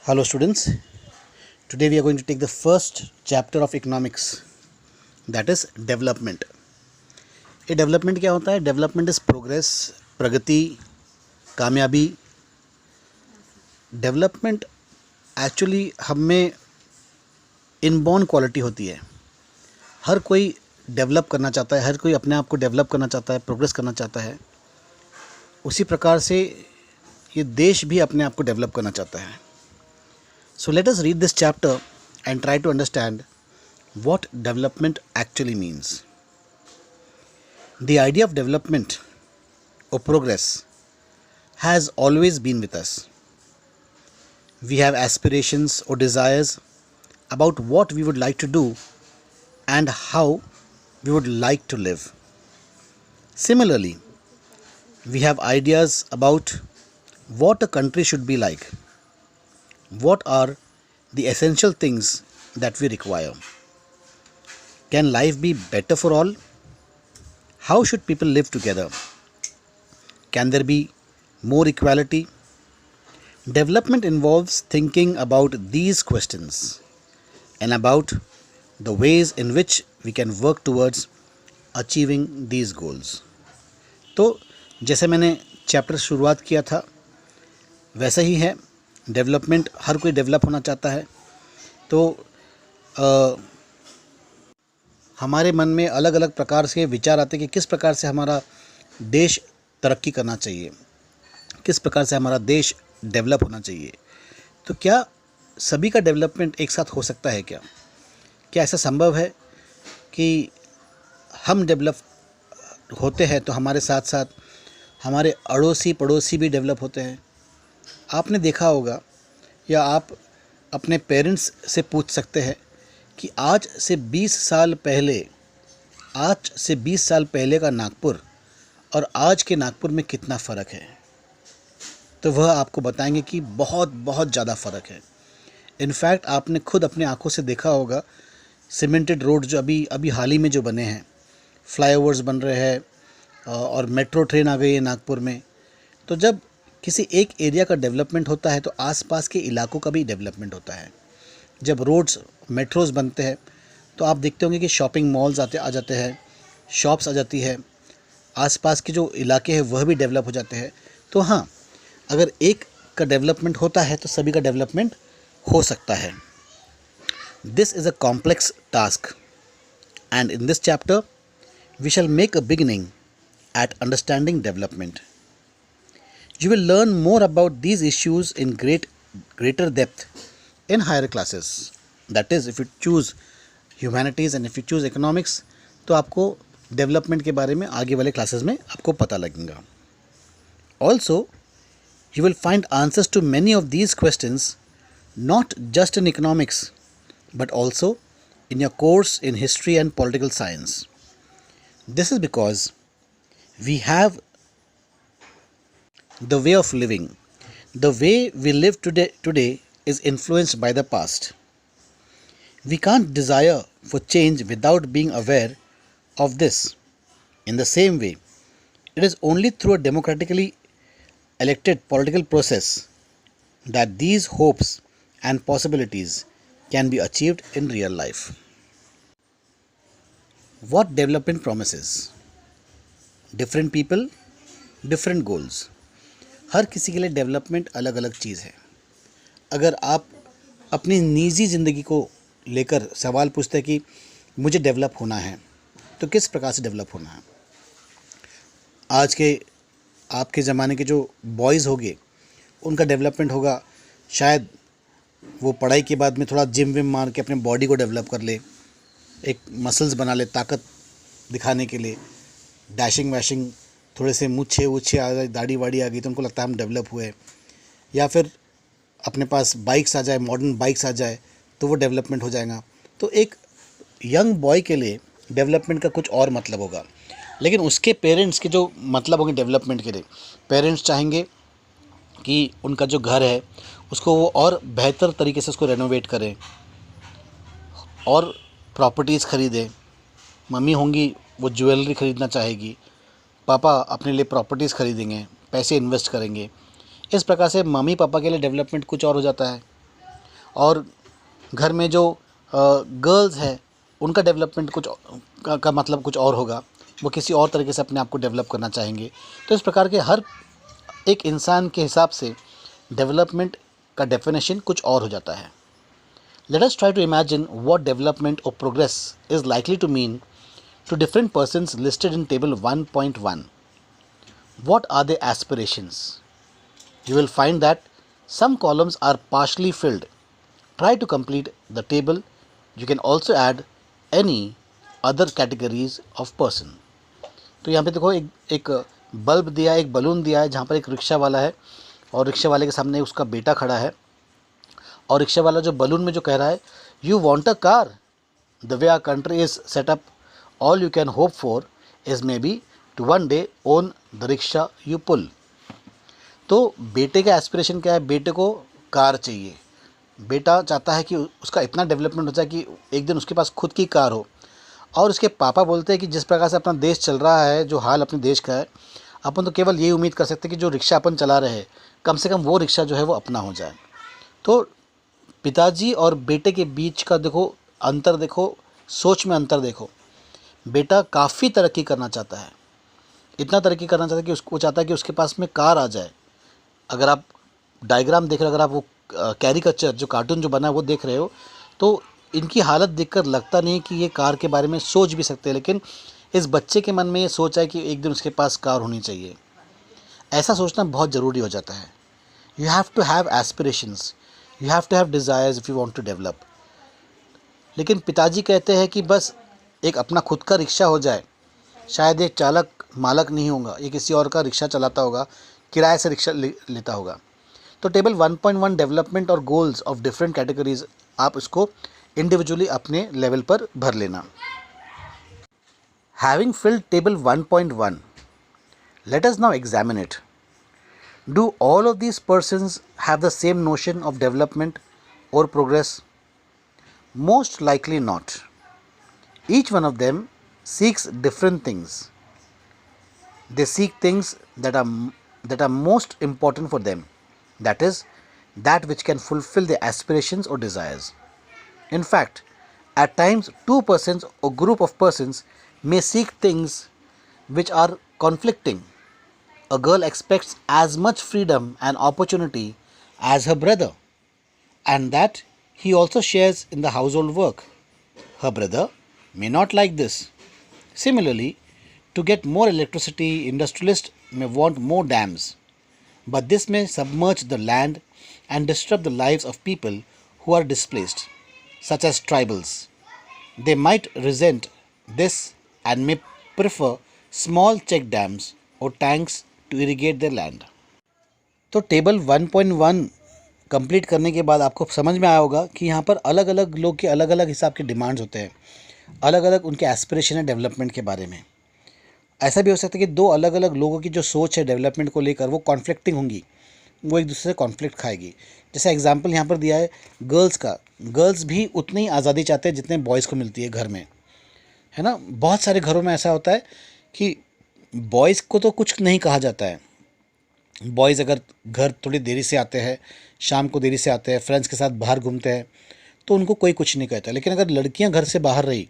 Hello students, today we are going to take the first chapter of economics, that is development. ये development क्या होता है? Development is progress, प्रगति, कामयाबी. Development actually हम में inborn quality होती है. हर कोई डेवलप करना चाहता है, हर कोई अपने आप को डेवलप करना चाहता है, प्रोग्रेस करना चाहता है. उसी प्रकार से ये देश भी अपने आप को डेवलप करना चाहता है. So let us read this chapter and try to understand what development actually means. The idea of development or progress has always been with us. We have aspirations or desires about what we would like to do and how we would like to live. Similarly, we have ideas about what a country should be like. What are the essential things that we require? Can life be better for all? How should people live together? Can there be more equality? Development involves thinking about these questions and about the ways in which we can work towards achieving these goals. तो जैसे मैंने chapter शुरुआत किया था वैसा ही है. Development, हर कोई develop होना चाहता है. तो हमारे मन में अलग अलग प्रकार से विचार आते हैं कि किस प्रकार से हमारा देश तरक्की करना चाहिए, किस प्रकार से हमारा देश डेवलप होना चाहिए. तो क्या सभी का डेवलपमेंट एक साथ हो सकता है? क्या ऐसा संभव है कि हम डेवलप होते हैं तो हमारे साथ साथ हमारे अड़ोसी पड़ोसी भी डेवलप होते हैं? आपने देखा होगा या आप अपने पेरेंट्स से पूछ सकते हैं कि आज से 20 साल पहले का नागपुर और आज के नागपुर में कितना फ़र्क है. तो वह आपको बताएंगे कि बहुत बहुत ज़्यादा फ़र्क है. इनफैक्ट आपने खुद अपने आंखों से देखा होगा सीमेंटेड रोड जो अभी हाल ही में जो बने हैं, फ्लाईओवर्स बन रहे हैं और मेट्रो ट्रेन आ गई है नागपुर में. तो जब किसी एक एरिया का डेवलपमेंट होता है तो आसपास के इलाकों का भी डेवलपमेंट होता है. जब रोड्स, मेट्रोज़ बनते हैं तो आप देखते होंगे कि शॉपिंग मॉल्स आ जाते हैं, शॉप्स आ जाती है, आसपास के जो इलाके हैं वह भी डेवलप हो जाते हैं. तो हाँ, अगर एक का डेवलपमेंट होता है तो सभी का डेवलपमेंट हो सकता है. This is a complex task and in this chapter we shall make a beginning at understanding development. You will learn more about these issues in greater depth in higher classes. That is, if you choose humanities and if you choose economics, तो आपको development के बारे में आगे वाले classes में आपको पता लगेगा. Also, you will find answers to many of these questions not just in economics but also in your course in history and political science. This is because we have the way of living. The way we live today is influenced by the past. We can't desire for change without being aware of this. In the same way, it is only through a democratically elected political process that these hopes and possibilities can be achieved in real life. What development promises? Different people, different goals. हर किसी के लिए development अलग अलग चीज़ है. अगर आप अपनी निजी ज़िंदगी को लेकर सवाल पूछते हैं कि मुझे डेवलप होना है, तो किस प्रकार से डेवलप होना है? आज के आपके ज़माने के जो बॉयज़ होंगे उनका डेवलपमेंट होगा शायद वो पढ़ाई के बाद में थोड़ा जिम विम मार के अपने बॉडी को डेवलप कर ले, एक मसल्स बना ले ताकत दिखाने के लिए, डैशिंग वैशिंग, थोड़े से मूछे वूछे आ गए, दाढ़ी वाड़ी आ गई तो उनको लगता है हम डेवलप हुए. या फिर अपने पास बाइक्स आ जाए, मॉडर्न बाइक्स आ जाए तो वो डेवलपमेंट हो जाएगा. तो एक यंग बॉय के लिए डेवलपमेंट का कुछ और मतलब होगा, लेकिन उसके पेरेंट्स के जो मतलब होंगे डेवलपमेंट के लिए, पेरेंट्स चाहेंगे कि उनका जो घर है उसको वो और बेहतर तरीके से उसको रेनोवेट करें और प्रॉपर्टीज़ ख़रीदें. मम्मी होंगी वो ज्वेलरी ख़रीदना चाहेगी, पापा अपने लिए प्रॉपर्टीज़ खरीदेंगे, पैसे इन्वेस्ट करेंगे. इस प्रकार से मम्मी पापा के लिए डेवलपमेंट कुछ और हो जाता है और घर में जो गर्ल्स है उनका डेवलपमेंट का मतलब कुछ और होगा, वो किसी और तरीके से अपने आप को डेवलप करना चाहेंगे। तो इस प्रकार के हर एक इंसान के हिसाब से डेवलपमेंट का डेफिनेशन कुछ और हो जाता है। Let us try to imagine what development और progress is likely to mean to different persons listed in table 1.1. What are their aspirations? You will find that some columns are partially filled. Try to complete the table. You can also add any other categories of person. तो यहाँ पे देखो एक bulb दिया है, एक balloon दिया है, जहाँ पर एक रिक्शा वाला है और रिक्शा वाले के सामने उसका बेटा खड़ा है। और रिक्शा वाला जो बलून में जो कह रहा है, you want a car, the way our country is set up, all you can hope for is maybe to one day own the rickshaw you pull. तो बेटे का एस्पिरेशन क्या है? बेटे को कार चाहिए। बेटा चाहता है कि उसका इतना डेवलपमेंट हो जाए कि एक दिन उसके पास खुद की कार हो। और उसके पापा बोलते हैं कि जिस प्रकार से अपना देश चल रहा है, जो हाल अपने देश का है, अपन तो केवल ये उम्मीद कर सकते हैं कि जो रिक्शा अपन चला रहे हैं, कम से कम वो रिक्शा जो है वो अपना हो जाए। तो पिताजी और बेटे के बीच का देखो अंतर, देखो सोच में अंतर देखो। बेटा काफ़ी तरक्की करना चाहता है, इतना तरक्की करना चाहता है कि उसको चाहता है कि उसके पास में कार आ जाए। अगर आप डायग्राम देख रहे हो, अगर आप वो कैरिकेचर जो कार्टून जो बना है वो देख रहे हो, तो इनकी हालत देखकर लगता नहीं कि ये कार के बारे में सोच भी सकते हैं। लेकिन इस बच्चे के मन में ये सोच है कि एक दिन उसके पास कार होनी चाहिए। ऐसा सोचना बहुत ज़रूरी हो जाता है। You have to have aspirations, you have to have desires if you want to develop. लेकिन पिताजी कहते हैं कि बस एक अपना खुद का रिक्शा हो जाए। शायद एक चालक मालक नहीं होगा, ये किसी और का रिक्शा चलाता होगा, किराए से रिक्शा लेता होगा। तो टेबल 1.1 डेवलपमेंट और गोल्स ऑफ डिफरेंट कैटेगरीज, आप इसको इंडिविजुअली अपने लेवल पर भर लेना। Having field table 1.1, let us now examine it. Do all of these persons have the same notion of development or progress? Most likely not. Each one of them seeks different things. They seek things that are most important for them, that is, that which can fulfill their aspirations or desires. In fact, at times two persons or group of persons may seek things which are conflicting. A girl expects as much freedom and opportunity as her brother, and that he also shares in the household work. Her brother may not like this. Similarly, to get more electricity, industrialists may want more dams, but this may submerge the land and disrupt the lives of people who are displaced, such as tribals. They might resent this and may prefer small check dams or tanks to irrigate their land. तो table 1.1 complete करने के बाद आपको समझ में आया होगा कि यहाँ पर अलग अलग लोग के अलग अलग हिसाब के डिमांड्स होते हैं, अलग अलग उनके एस्पिरेशन है डेवलपमेंट के बारे में। ऐसा भी हो सकता है कि दो अलग अलग लोगों की जो सोच है डेवलपमेंट को लेकर वो कॉन्फ्लिक्टिंग होंगी, वो एक दूसरे से कॉन्फ्लिक्ट खाएगी। जैसे एग्जांपल यहाँ पर दिया है गर्ल्स का, गर्ल्स भी उतनी ही आज़ादी चाहते हैं जितने बॉयज़ को मिलती है घर में, है ना। बहुत सारे घरों में ऐसा होता है कि बॉयज़ को तो कुछ नहीं कहा जाता है। बॉयज़ अगर घर थोड़ी देरी से आते हैं, शाम को देरी से आते हैं, फ्रेंड्स के साथ बाहर घूमते हैं, तो उनको कोई कुछ नहीं कहता। लेकिन अगर लड़कियां घर से बाहर रही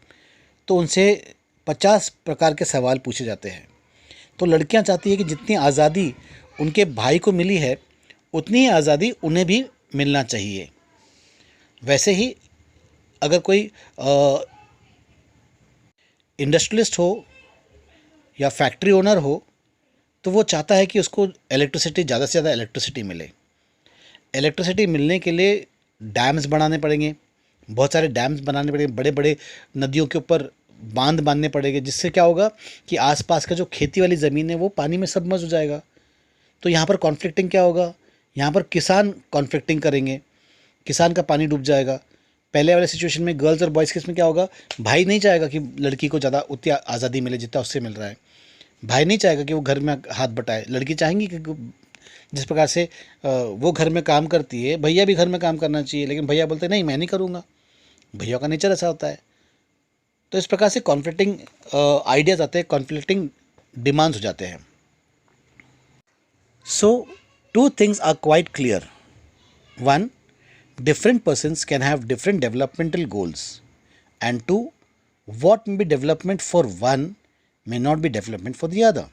तो उनसे 50 प्रकार के सवाल पूछे जाते हैं। तो लड़कियां चाहती है कि जितनी आज़ादी उनके भाई को मिली है उतनी ही आज़ादी उन्हें भी मिलना चाहिए। वैसे ही अगर कोई इंडस्ट्रियलिस्ट हो या फैक्ट्री ओनर हो तो वो चाहता है कि उसको इलेक्ट्रिसिटी, ज़्यादा से ज़्यादा इलेक्ट्रिसिटी मिले। इलेक्ट्रिसिटी मिलने के लिए डैम्स बनाने पड़ेंगे, बहुत सारे डैम्स बनाने पड़ेंगे, बड़े बड़े नदियों के ऊपर बांध बांधने पड़ेंगे, जिससे क्या होगा कि आसपास का जो खेती वाली ज़मीन है वो पानी में सबमर्ज हो जाएगा। तो यहाँ पर कॉन्फ्लिक्टिंग क्या होगा, यहाँ पर किसान कॉन्फ्लिक्टिंग करेंगे, किसान का पानी डूब जाएगा। पहले वाले सिचुएशन में गर्ल्स और बॉयज़ के इसमें क्या होगा, भाई नहीं चाहेगा कि लड़की को ज़्यादा उतनी आज़ादी मिले जितना उससे मिल रहा है। भाई नहीं चाहेगा कि वो घर में हाथ बटाए। लड़की चाहेंगी कि जिस प्रकार से वो घर में काम करती है, भैया भी घर में काम करना चाहिए, लेकिन भैया बोलते नहीं मैं नहीं करूँगा। भैया का नेचर ऐसा होता है। तो इस प्रकार से कॉन्फ्लिक्टिंग आइडियाज़ आते हैं, कॉन्फ्लिक्टिंग डिमांड्स हो जाते हैं। So two things are quite clear. One, different persons can have different developmental goals, and two, what may be development for one may not be development for the other.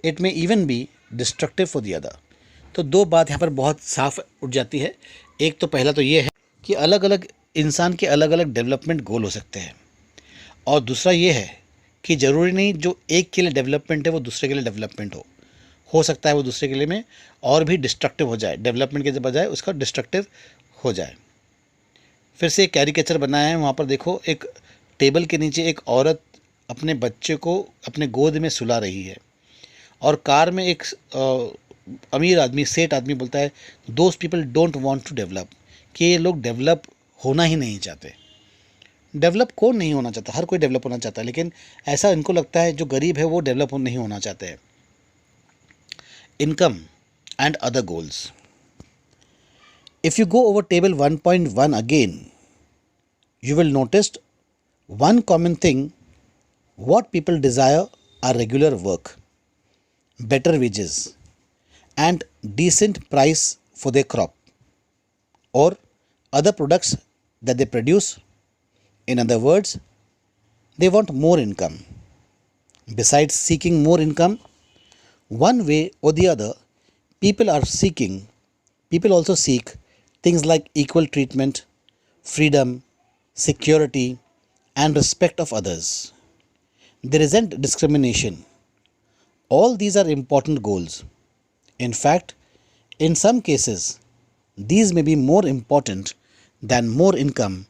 It may even be destructive for the other. तो दो बात यहाँ पर बहुत साफ उठ जाती है। एक तो पहला तो ये है कि अलग अलग इंसान के अलग अलग डेवलपमेंट गोल हो सकते हैं, और दूसरा ये है कि ज़रूरी नहीं जो एक के लिए डेवलपमेंट है वो दूसरे के लिए डेवलपमेंट हो सकता है वो दूसरे के लिए में और भी डिस्ट्रक्टिव हो जाए, डेवलपमेंट के बजाय उसका डिस्ट्रक्टिव हो जाए। फिर से एक कैरिकेचर बनाया है, वहाँ पर देखो एक टेबल के नीचे एक औरत अपने बच्चे को अपने गोद में सुला रही है, और कार में एक अमीर आदमी, सेठ आदमी बोलता है those people don't want to develop, कि ये लोग डेवलप होना ही नहीं चाहते। डेवलप कौन नहीं होना चाहता, हर कोई डेवलप होना चाहता है, लेकिन ऐसा इनको लगता है जो गरीब है वो डेवलप नहीं होना चाहते हैं। Income and other goals. If you go over table 1.1 again, you will notice one common thing: what people desire are regular work, better wages, and decent price for their crop or other products that they produce. In other words, they want more income. Besides seeking more income, one way or the other, people also seek things like equal treatment, freedom, security, and respect of others. There isn't discrimination. All these are important goals. In fact, in some cases, these may be more important than more income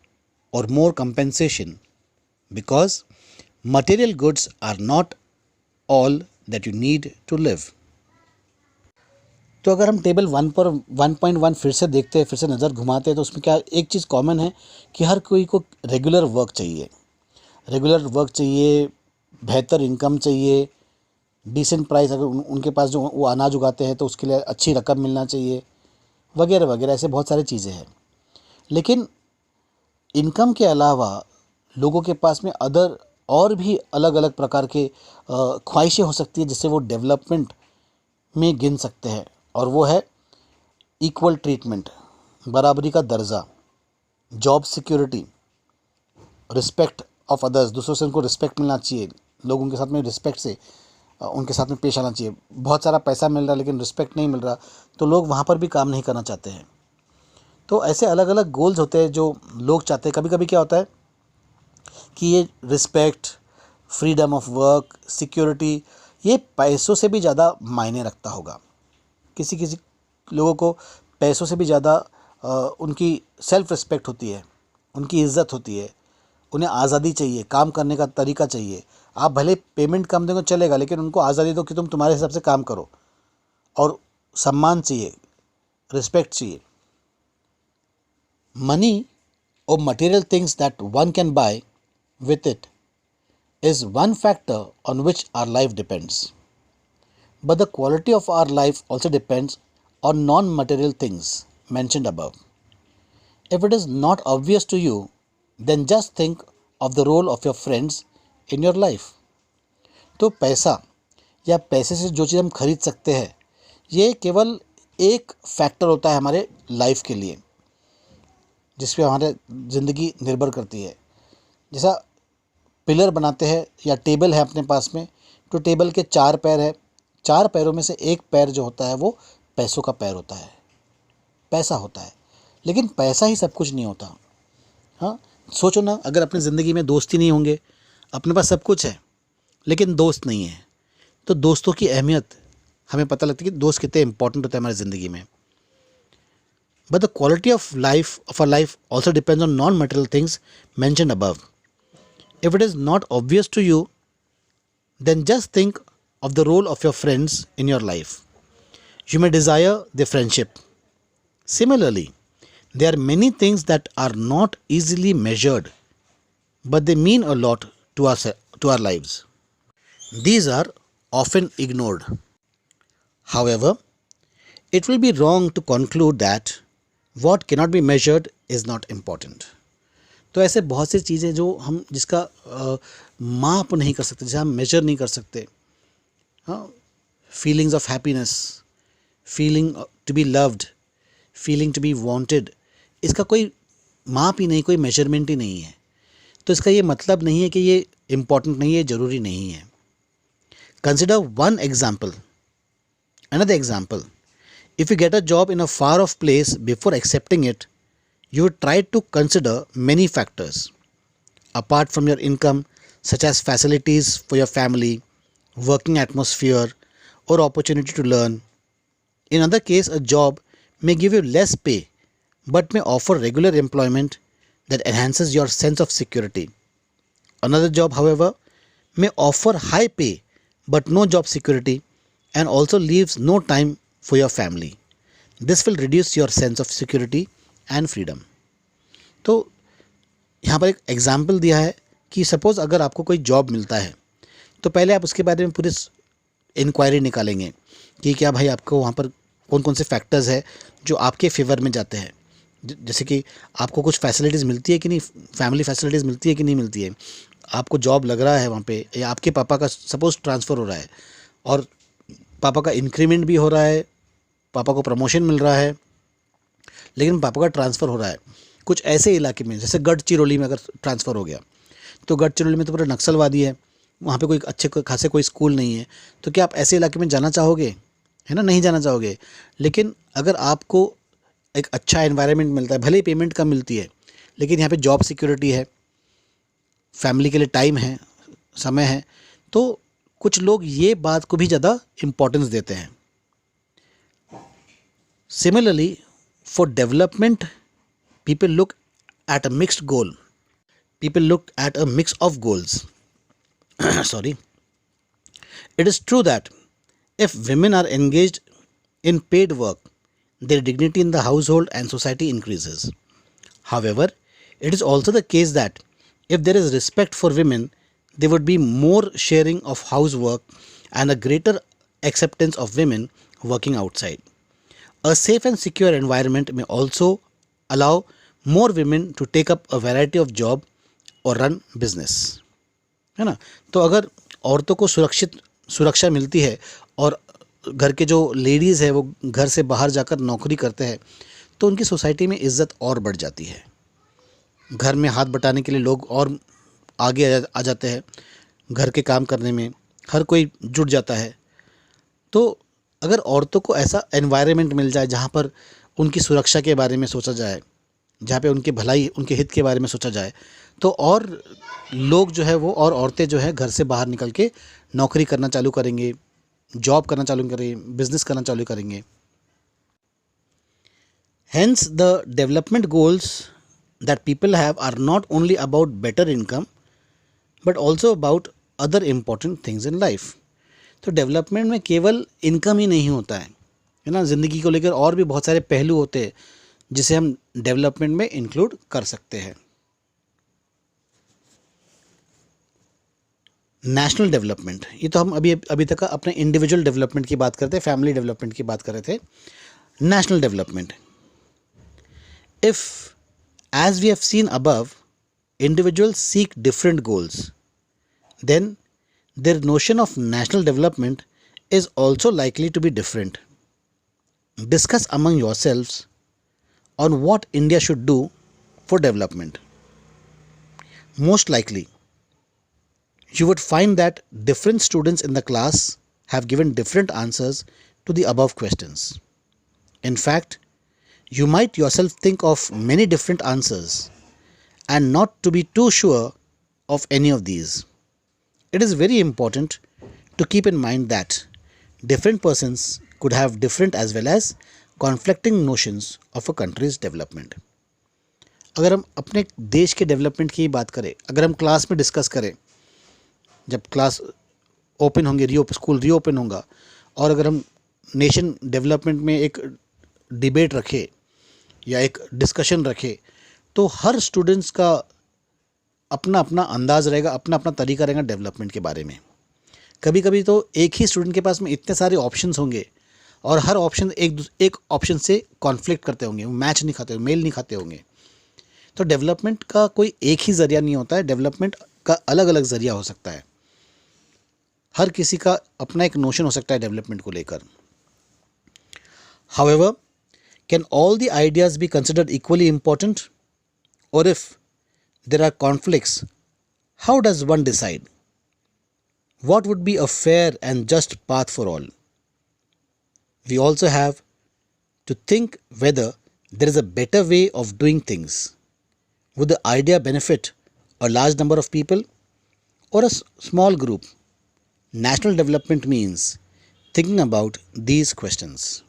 or more compensation, because material goods are not all that you need to live. तो अगर हम table 1.1 फिर से देखते हैं, फिर से नज़र घुमाते हैं, तो उसमें क्या एक चीज़ कॉमन है कि हर कोई को रेगुलर वर्क चाहिए, बेहतर इनकम चाहिए, डिसेंट प्राइस, अगर उनके पास जो वो अनाज उगाते हैं तो उसके लिए अच्छी रकम मिलना चाहिए, वगैरह वगैरह, ऐसे बहुत सारी चीज़ें हैं। लेकिन इनकम के अलावा लोगों के पास में अदर और भी अलग अलग प्रकार के ख्वाहिशें हो सकती है जिससे वो डेवलपमेंट में गिन सकते हैं, और वो है इक्वल ट्रीटमेंट, बराबरी का दर्जा, job security, respect of others, दूसरों से उनको रिस्पेक्ट मिलना चाहिए, लोगों के साथ में रिस्पेक्ट से उनके साथ में पेश आना चाहिए। बहुत सारा पैसा मिल रहा है लेकिन रिस्पेक्ट नहीं मिल रहा, तो लोग वहाँ पर भी काम नहीं करना चाहते हैं। तो ऐसे अलग अलग गोल्स होते हैं जो लोग चाहते हैं। कभी कभी क्या होता है कि ये respect, freedom of work, security, ये पैसों से भी ज़्यादा मायने रखता होगा। किसी किसी लोगों को पैसों से भी ज़्यादा उनकी सेल्फ रिस्पेक्ट होती है, उनकी इज़्ज़त होती है, उन्हें आज़ादी चाहिए, काम करने का तरीका चाहिए। आप भले पेमेंट कम देंगे चलेगा, लेकिन उनको आज़ादी दो कि तुम तुम्हारे हिसाब से काम करो, और सम्मान चाहिए, रिस्पेक्ट चाहिए। Money or material things that one can buy with it is one factor on which our life depends. But the quality of our life also depends on non-material things mentioned above. If it is not obvious to you, then just think of the role of your friends in your life. तो पैसा या पैसे से जो चीज़ हम खरीद सकते हैं, ये केवल एक फैक्टर होता है हमारे लाइफ के लिए, जिस पे हमारे ज़िंदगी निर्भर करती है। जैसा पिलर बनाते हैं या टेबल है अपने पास में, तो टेबल के 4 पैर है, 4 पैरों में से एक पैर जो होता है वो पैसों का पैर होता है, पैसा होता है। लेकिन पैसा ही सब कुछ नहीं होता। हाँ, सोचो ना, अगर अपनी ज़िंदगी में दोस्त ही नहीं होंगे, अपने पास सब कुछ है लेकिन दोस्त नहीं है, तो दोस्तों की अहमियत हमें पता लगती है कि दोस्त कितने इंपॉर्टेंट होते हैं हमारी ज़िंदगी में। But the quality of our life also depends on non-material things mentioned above. If it is not obvious to you, then just think of the role of your friends in your life. You may desire their friendship. Similarly, there are many things that are not easily measured, but they mean a lot to our lives. These are often ignored. However, it will be wrong to conclude that what cannot be measured is not important. तो ऐसे बहुत सी चीज़ें जो हम जिसका माप नहीं कर सकते, जिसे हम मेजर नहीं कर सकते। हाँ, feelings of happiness, feeling to be loved, feeling to be wanted, इसका कोई माप ही नहीं, कोई मेजरमेंट ही नहीं है। तो इसका ये मतलब नहीं है कि ये इम्पॉर्टेंट नहीं है, ज़रूरी नहीं है। Consider one example, another example. If you get a job in a far off place, before accepting it, you would try to consider many factors apart from your income, such as facilities for your family, working atmosphere, or opportunity to learn. In other case, a job may give you less pay but may offer regular employment that enhances your sense of security. Another job, however, may offer high pay but no job security and also leaves no time for your family. This will reduce your sense of security and freedom. तो यहाँ पर एक example दिया है कि suppose अगर आपको कोई जॉब मिलता है तो पहले आप उसके बारे में पूरी इंक्वायरी निकालेंगे कि क्या भाई आपको वहाँ पर कौन कौन से फैक्टर्स है जो आपके फेवर में जाते हैं। जैसे कि आपको कुछ फैसिलिटीज़ मिलती है कि नहीं, फैमिली फैसिलिटीज़ मिलती है कि नहीं मिलती है, आपको जॉब लग रहा है वहाँ पे, या आपके पापा का सपोज़ ट्रांसफ़र हो रहा है और पापा का इंक्रीमेंट भी हो रहा है, पापा को प्रमोशन मिल रहा है, लेकिन पापा का ट्रांसफ़र हो रहा है कुछ ऐसे इलाके में, जैसे गढ़चिरौली में अगर ट्रांसफ़र हो गया तो गढ़चिरौली में तो पूरा नक्सलवादी है, वहाँ पे कोई अच्छे खासे कोई स्कूल नहीं है, तो क्या आप ऐसे इलाके में जाना चाहोगे? है ना, नहीं जाना चाहोगे। लेकिन अगर आपको एक अच्छा एनवायरनमेंट मिलता है, भले ही पेमेंट कम मिलती है, लेकिन यहाँ पे जॉब सिक्योरिटी है, फैमिली के लिए टाइम है, समय है, तो कुछ लोग ये बात को भी ज़्यादा इम्पोर्टेंस देते हैं। Similarly for development people look at a mixed goal. People look at a mix of goals. Sorry. It is true that if women are engaged in paid work, their dignity in the household and society increases. However, it is also the case that if there is respect for women, there would be more sharing of housework and a greater acceptance of women working outside. A safe and secure environment may also allow more women to take up a variety of job और run business, है ना। तो अगर औरतों को सुरक्षा मिलती है और घर के जो लेडीज़ है वो घर से बाहर जाकर नौकरी करते हैं तो उनकी सोसाइटी में इज़्ज़त और बढ़ जाती है, घर में हाथ बटाने के लिए लोग और आगे आ जाते हैं, घर के काम करने में हर कोई जुट जाता है। तो अगर औरतों को ऐसा एनवायरनमेंट मिल जाए जहाँ पर उनकी सुरक्षा के बारे में सोचा जाए, जहाँ पे उनकी भलाई, उनके हित के बारे में सोचा जाए, तो और लोग जो है वो और औरतें जो है घर से बाहर निकल के नौकरी करना चालू करेंगे, जॉब करना चालू करेंगे, बिजनेस करना चालू करेंगे। Hence the development goals that people have are not only about better income but also about other important things in life. तो डेवलपमेंट में केवल इनकम ही नहीं होता है ना, ज़िंदगी को लेकर और भी बहुत सारे पहलू होते हैं जिसे हम डेवलपमेंट में इंक्लूड कर सकते हैं। नेशनल डेवलपमेंट, ये तो हम अभी तक अपने इंडिविजुअल डेवलपमेंट की बात करते हैं, फैमिली डेवलपमेंट की बात कर रहे थे। National development, if as we have seen above individuals seek different goals, then their notion of national development is also likely to be different. Discuss among yourselves on what India should do for development. Most likely, you would find that different students in the class have given different answers to the above questions. In fact, you might yourself think of many different answers and not to be too sure of any of these. It is very important to keep in mind that different persons could have different as well as conflicting notions of a country's development. अगर हम अपने देश के development की बात करें, अगर हम क्लास में डिस्कस करें, जब क्लास ओपन होंगे, स्कूल रीओपन होगा, और अगर हम नेशन डेवलपमेंट में एक डिबेट रखें या एक डिस्कशन रखें, तो हर स्टूडेंट्स का अपना अपना अंदाज़ रहेगा, अपना अपना तरीका रहेगा डेवलपमेंट के बारे में। कभी कभी तो एक ही स्टूडेंट के पास में इतने सारे ऑप्शंस होंगे और हर ऑप्शन एक ऑप्शन से कॉन्फ्लिक्ट करते होंगे, मैच नहीं खाते, मेल नहीं खाते होंगे। तो डेवलपमेंट का कोई एक ही ज़रिया नहीं होता है, डेवलपमेंट का अलग अलग ज़रिया हो सकता है, हर किसी का अपना एक नोशन हो सकता है डेवलपमेंट को लेकर। However, Can all the ideas be considered equally important? Or if there are conflicts, how does one decide? What would be a fair and just path for all? We also have to think whether there is a better way of doing things. Would the idea benefit a large number of people or a small group? National development means thinking about these questions.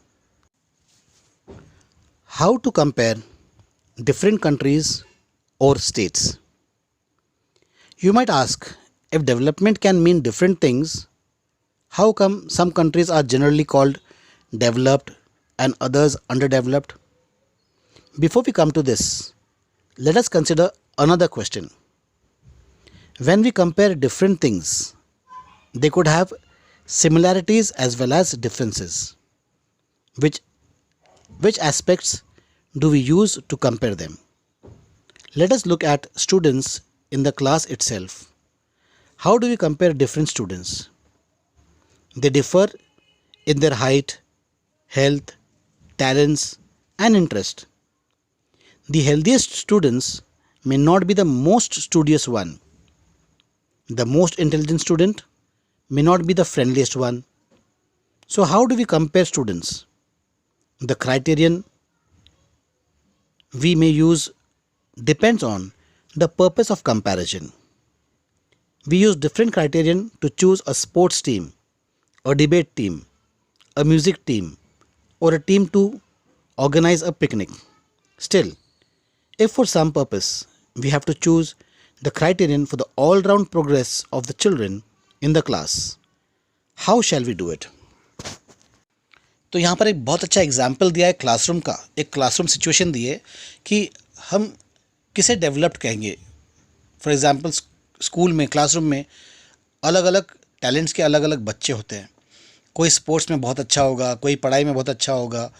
How to compare different countries or states? You might ask, if development can mean different things, how come some countries are generally called developed and others underdeveloped? Before we come to this, let us consider another question. When we compare different things, they could have similarities as well as differences. Which aspects do we use to compare them? Let us look at students in the class itself. How do we compare different students? They differ in their height, health, talents, and interest. The healthiest students may not be the most studious one. The most intelligent student may not be the friendliest one. So, how do we compare students? The criterion we may use depends on the purpose of comparison. We use different criterion to choose a sports team, a debate team, a music team, or a team to organize a picnic. Still, if for some purpose we have to choose the criterion for the all round progress of the children in the class, how shall we do it? तो यहाँ पर एक बहुत अच्छा example दिया है classroom का, एक क्लासरूम सिचुएशन दी है कि हम किसे डेवलप्ड कहेंगे. फॉर एग्जांपल स्कूल में, क्लासरूम में अलग अलग टैलेंट्स के अलग अलग बच्चे होते हैं. कोई स्पोर्ट्स में बहुत अच्छा होगा, कोई पढ़ाई में बहुत अच्छा होगा,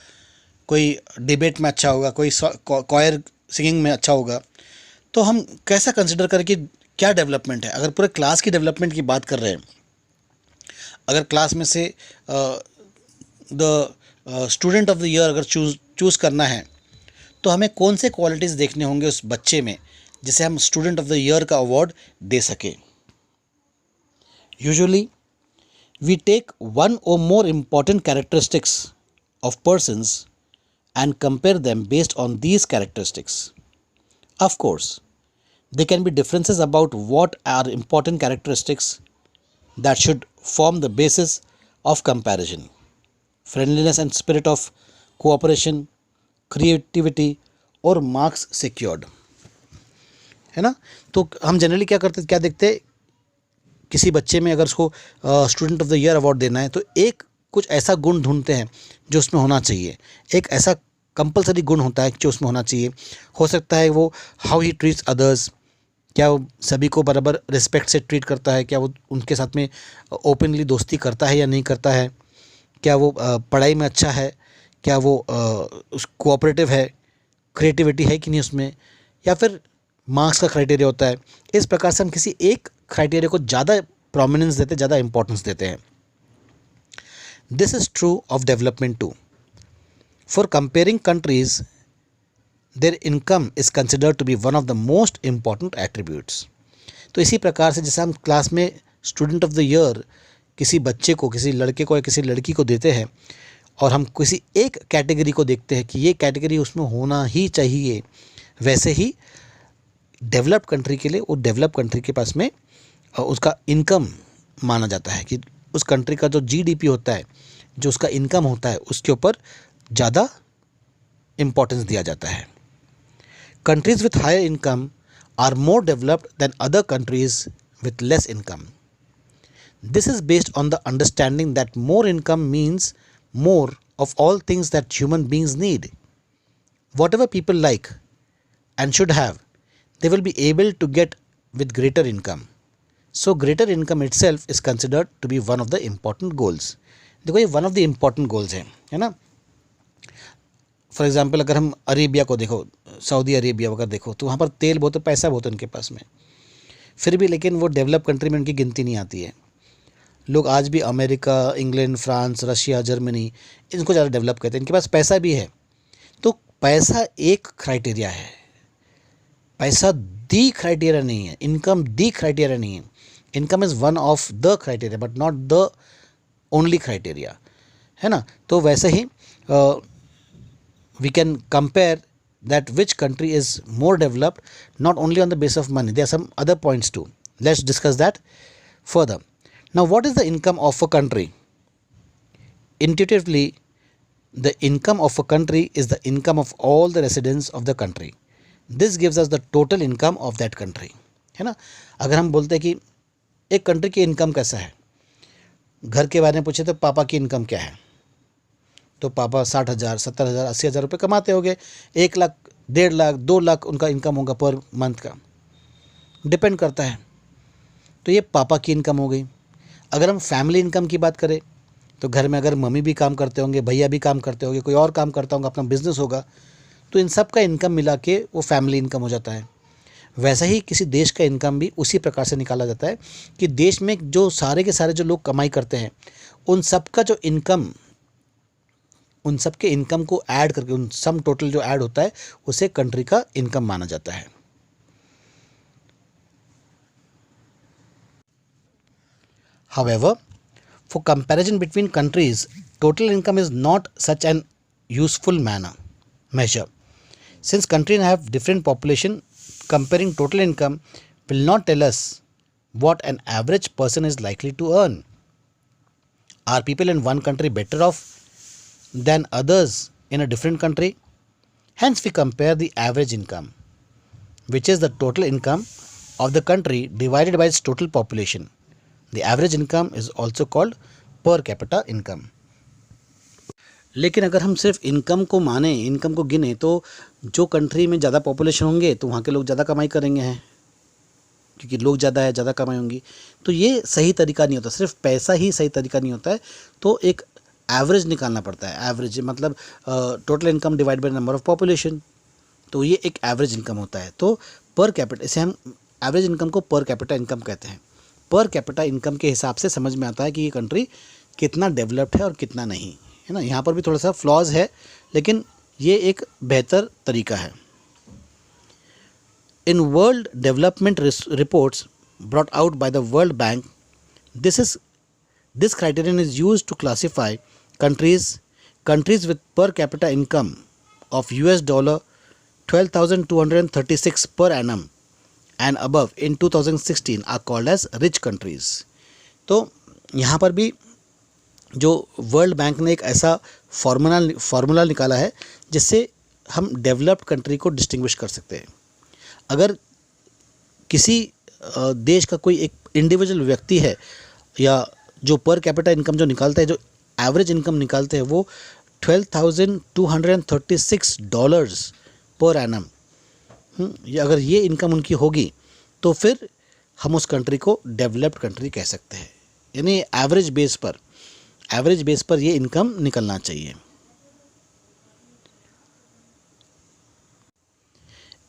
कोई डिबेट में अच्छा होगा, कोई कॉयर सिंगिंग में अच्छा होगा. तो हम कैसा कंसिडर करें कि क्या डेवलपमेंट है? अगर पूरे क्लास की डेवलपमेंट की बात कर रहे हैं, अगर क्लास में से the student of the year अगर चूज़ करना है, तो हमें कौन से क्वालिटीज़ देखने होंगे उस बच्चे में जिसे हम स्टूडेंट ऑफ द ईयर का अवार्ड दे सके. यूजुअली वी टेक वन और more important characteristics of persons and compare them based on these characteristics. Of course, there can be differences about what are important characteristics that should form the basis of comparison. Friendliness and spirit of cooperation, creativity और marks secured. है ना? तो हम generally क्या देखते, किसी बच्चे में अगर उसको student of the year award देना है तो एक कुछ ऐसा गुण ढूंढते हैं जो उसमें होना चाहिए. एक ऐसा कंपलसरी गुण होता है जो उसमें होना चाहिए. हो सकता है वो हाउ ही ट्रीट्स अदर्स, क्या वो सभी को बराबर रिस्पेक्ट से ट्रीट करता है, क्या वो उनके साथ में ओपनली दोस्ती करता है या नहीं करता है, क्या वो पढ़ाई में अच्छा है, क्या वो कोऑपरेटिव है, क्रिएटिविटी है कि नहीं उसमें, या फिर मार्क्स का क्राइटेरिया होता है. इस प्रकार से हम किसी एक क्राइटेरिया को ज़्यादा प्रोमिनेंस देते, ज़्यादा इंपॉर्टेंस देते हैं. This is true of development too. For comparing countries, their income is considered to be one of the most important attributes. तो इसी प्रकार से जैसे हम क्लास में स्टूडेंट ऑफ द ईयर किसी बच्चे को, किसी लड़के को या किसी लड़की को देते हैं और हम किसी एक कैटेगरी को देखते हैं कि ये कैटेगरी उसमें होना ही चाहिए, वैसे ही डेवलप्ड कंट्री के लिए, वो डेवलप कंट्री के पास में उसका इनकम माना जाता है कि उस कंट्री का जो जीडीपी होता है, जो उसका इनकम होता है, उसके ऊपर ज़्यादा इम्पोर्टेंस दिया जाता है. Countries with higher income are more developed than other countries with less income. This is based on the understanding that more income means more of all things that human beings need. Whatever people like and should have, they will be able to get with greater income. So greater income itself is considered to be one of the important goals. देखो ये one of the important goals है ना. For example अगर हम Arabia को देखो, Saudi Arabia वगैरह देखो, तो वहाँ पर तेल बहुत है, पैसा बहुत है उनके पास में, फिर भी लेकिन वो डेवलप कंट्री में उनकी गिनती नहीं आती है. लोग आज भी America, England, France, Russia, Germany, इनको ज़्यादा डेवलप कहते हैं. इनके पास पैसा भी है, तो पैसा एक क्राइटेरिया है, पैसा दी क्राइटेरिया नहीं है, इनकम दी क्राइटेरिया नहीं है। Income is one of the criteria but not the only criteria, है ना। तो वैसे ही we can compare that which country is more developed not only on the basis of money, there are some other points too. Let's discuss that further. Now, what is the income of a country? Intuitively, the income of a country is the income of all the residents of the country. This gives us the total income of that country, है ना। अगर हम बोलते हैं कि एक country की income कैसा है, घर के बारे में पूछे तो पापा की इनकम क्या है, तो पापा 60,000 70,000 80,000 रुपये कमाते होंगे, 1 लाख 1.5 लाख 2 लाख उनका इनकम होगा पर मंथ का, डिपेंड करता है। तो ये पापा की इनकम हो गई। अगर हम फैमिली इनकम की बात करें तो घर में अगर मम्मी भी काम करते होंगे, भैया भी काम करते होंगे, कोई और काम करता होगा, अपना बिजनेस होगा, तो इन सब का इनकम मिला के वो फैमिली इनकम हो जाता है। वैसा ही किसी देश का इनकम भी उसी प्रकार से निकाला जाता है कि देश में जो सारे के सारे जो लोग कमाई करते हैं उन सब का जो इनकम, उन सब के इनकम को ऐड करके उन सम टोटल जो ऐड होता है उसे कंट्री का इनकम माना जाता है। However, for comparison between countries, total income is not such an useful measure. Since countries have different population, comparing total income will not tell us what an average person is likely to earn. Are people in one country better off than others in a different country? Hence, we compare the average income, which is the total income of the country divided by its total population. The average income is also called per capita income. लेकिन अगर हम सिर्फ income को माने, income को गिने, तो जो कंट्री में ज़्यादा पॉपुलेशन होंगे तो वहाँ के लोग ज़्यादा कमाई करेंगे हैं, क्योंकि लोग ज़्यादा है, ज़्यादा कमाई होंगी। तो ये सही तरीका नहीं होता, सिर्फ पैसा ही सही तरीका नहीं होता है। तो एक एवरेज निकालना पड़ता है। एवरेज मतलब total income divide by number of population, तो ये एक एवरेज इनकम होता है। तो पर कैपिटा, इसे हम एवरेज इनकम को पर कैपिटा इनकम कहते हैं। पर कैपिटा इनकम के हिसाब से समझ में आता है कि ये कंट्री कितना डेवलप्ड है और कितना नहीं, है ना। यहाँ पर भी थोड़ा सा फ्लॉज है, लेकिन ये एक बेहतर तरीका है। In world development reports brought out by the world bank, this criterion is used to classify countries with per capita income of $12,236 per annum and above in 2016 are called as rich countries. तो यहाँ पर भी जो world bank ने एक ऐसा formula निकाला है जिससे हम डेवलप्ड कंट्री को डिस्टिंग्विश कर सकते हैं। अगर किसी देश का कोई एक इंडिविजुअल व्यक्ति है या जो पर कैपिटा इनकम जो निकालता है, जो एवरेज इनकम निकालते हैं, वो $12,236 पर एनम, अगर ये इनकम उनकी होगी तो फिर हम उस कंट्री को डेवलप्ड कंट्री कह सकते हैं। यानी एवरेज बेस पर ये इनकम निकलना चाहिए।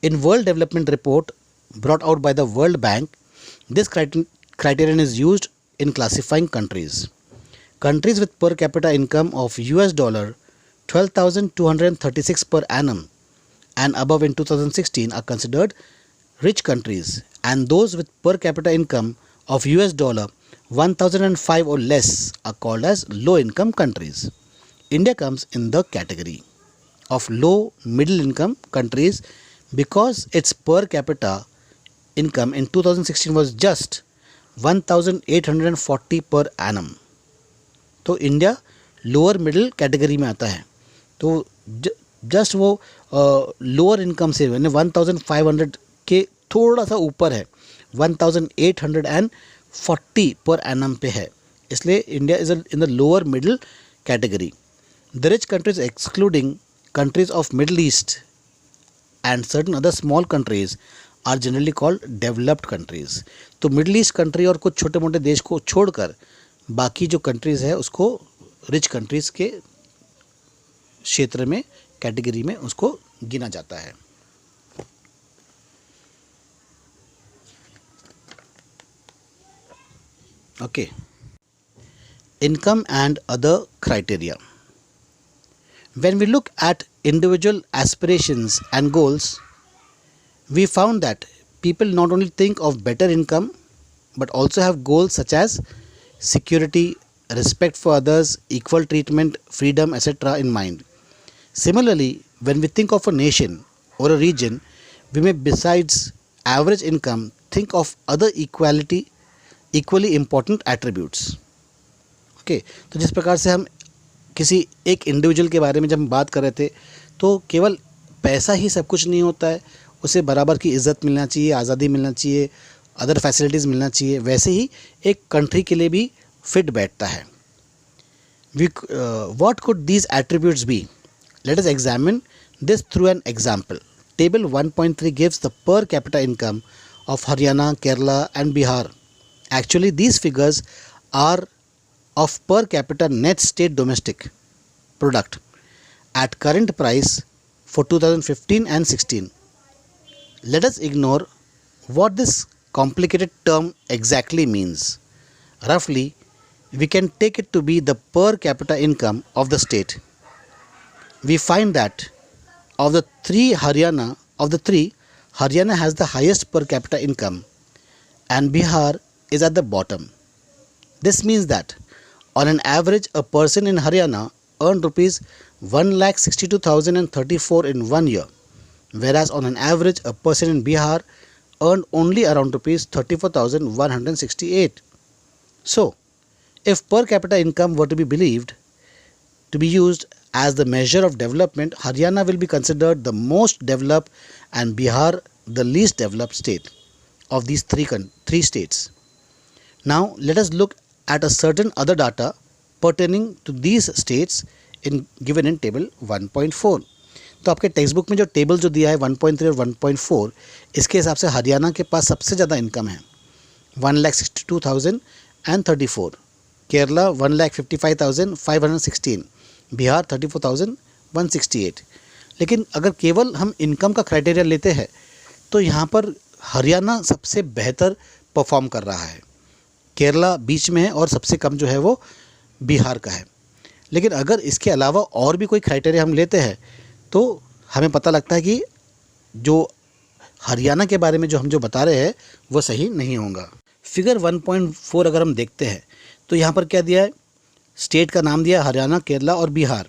इन world development report brought out by the world bank, this criterion is used in classifying countries. Countries with per capita income of $12,236 per annum and above in 2016 are considered rich countries, and those with per capita income of $1,005 or less are called as low income countries. India comes in the category of low middle income countries because its per capita income in 2016 was just 1,840 per annum. तो India lower middle category में आता है। तो just वो lower income से यानी 1,500 के थोड़ा सा ऊपर है, 1,840 पर एनम पे है, इसलिए India is in the lower middle category. The rich countries excluding countries of Middle East and certain other small countries are generally called developed countries. तो मिडल ईस्ट कंट्री और कुछ छोटे मोटे देश को छोड़कर बाकी जो कंट्रीज़ है उसको रिच कंट्रीज़ के क्षेत्र में, कैटेगरी में उसको गिना जाता है। Okay, income and other criteria. When we look at individual aspirations and goals, we found that people not only think of better income but also have goals such as security, respect for others, equal treatment, freedom, etc. in mind. Similarly, when we think of a nation or a region, we may, besides average income, think of other equally important attributes. Okay तो जिस प्रकार से हम किसी एक individual के बारे में जब हम बात कर रहे थे, तो केवल पैसा ही सब कुछ नहीं होता है, उसे बराबर की इज़्ज़त मिलना चाहिए, आज़ादी मिलना चाहिए, अदर फैसिलिटीज़ मिलना चाहिए। वैसे ही एक कंट्री के लिए भी फिट बैठता है। What could these attributes be? Let us examine this through an example. Table 1.3 gives the per capita income of Haryana, Kerala and Bihar. Actually, these figures are of per capita net state domestic product at current price for 2015 and 16. Let us ignore what this complicated term exactly means. Roughly, we can take it to be the per capita income of the state. We find that of the three, Haryana has the highest per capita income and Bihar is at the bottom. This means that on an average, a person in Haryana earned rupees 1,62,034 in 1 year, whereas on an average, a person in Bihar earned only around rupees 34,168. So, if per capita income were to be believed to be used as the measure of development, Haryana will be considered the most developed and Bihar the least developed state of these three states. Now, let us look at a certain other data pertaining to these states given in table 1.4. तो आपके text book में जो table जो दिया है 1.3 और 1.4, इसके हिसाब से हरियाणा के पास सबसे ज़्यादा इनकम है 1,62,034, केरला 1,55,516, बिहार 34,168। लेकिन अगर केवल हम इनकम का क्राइटेरिया लेते हैं तो यहाँ पर हरियाणा सबसे बेहतर परफॉर्म कर रहा है, केरला बीच में है और सबसे कम जो है वो बिहार का है। लेकिन अगर इसके अलावा और भी कोई क्राइटेरिया हम लेते हैं तो हमें पता लगता है कि जो हरियाणा के बारे में जो हम बता रहे हैं वो सही नहीं होगा। फिगर 1.4 अगर हम देखते हैं तो यहाँ पर क्या दिया है, स्टेट का नाम दिया है हरियाणा, केरला और बिहार,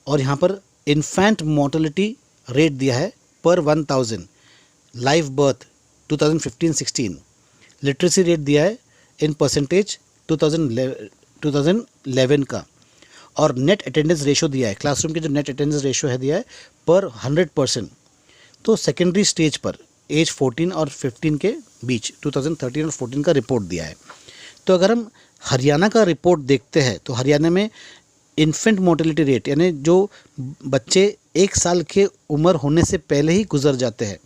और यहाँ पर इन्फेंट मोर्टेलिटी रेट दिया है पर 1000, लाइव बर्थ 2015-16, लिटरेसी रेट दिया है इन परसेंटेज 2011 का, और नेट अटेंडेंस रेशो दिया है, क्लासरूम के जो नेट अटेंडेंस रेशो है दिया है पर 100%। तो सेकेंडरी स्टेज पर एज 14 और 15 के बीच 2013 और 14 का रिपोर्ट दिया है। तो अगर हम हरियाणा का रिपोर्ट देखते हैं तो हरियाणा में इन्फेंट मोर्टेलिटी रेट यानी जो बच्चे 1 साल के उम्र होने से पहले ही गुजर जाते हैं,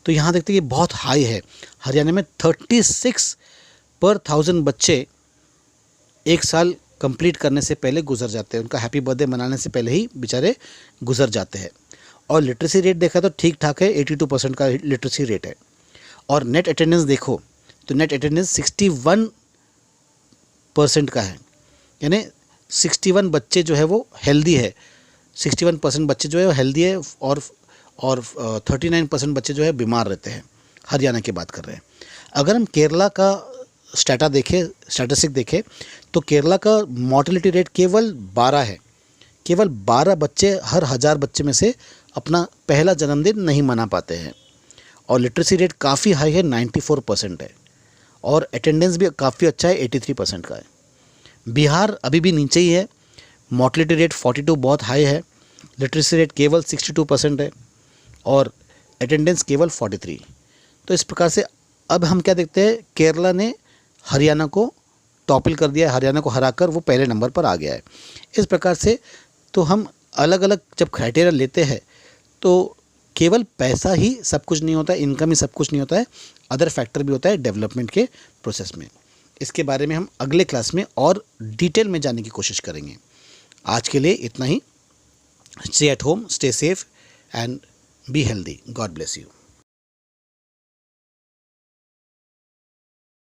तो यहाँ देखते हैं कि बहुत हाई है। हरियाणा में 36 पर 1000 बच्चे 1 साल कंप्लीट करने से पहले गुजर जाते हैं, उनका हैप्पी बर्थडे मनाने से पहले ही बेचारे गुजर जाते हैं। और लिटरेसी रेट देखा तो ठीक ठाक है, 82% का लिटरेसी रेट है। और नेट अटेंडेंस देखो तो नेट अटेंडेंस 61% का है, यानी 61 बच्चे जो है वो हेल्दी है, 61% बच्चे जो है वो हेल्दी है और 39% बच्चे जो है बीमार रहते हैं। हरियाणा की बात कर रहे हैं। अगर हम केरला का स्टैटिस्टिक देखें तो केरला का मोर्टेलिटी रेट केवल 12 है, केवल 12 बच्चे हर 1000 बच्चे में से अपना पहला जन्मदिन नहीं मना पाते हैं। और लिटरेसी रेट काफ़ी हाई है, 94% है, और अटेंडेंस भी काफ़ी अच्छा है, 83% का है। बिहार अभी भी नीचे ही है, मोर्टेलिटी रेट 42 बहुत हाई है, लिटरेसी रेट केवल 62% है और अटेंडेंस केवल 43। तो इस प्रकार से अब हम क्या देखते हैं, केरला ने हरियाणा को टॉपल कर दिया है, हरियाणा को हराकर वो पहले नंबर पर आ गया है। इस प्रकार से तो हम अलग अलग जब क्राइटेरिया लेते हैं तो केवल पैसा ही सब कुछ नहीं होता है, इनकम ही सब कुछ नहीं होता है, अदर फैक्टर भी होता है डेवलपमेंट के प्रोसेस में। इसके बारे में हम अगले क्लास में और डिटेल में जानने की कोशिश करेंगे। आज के लिए इतना ही। Stay at home, stay safe and be healthy. God bless you.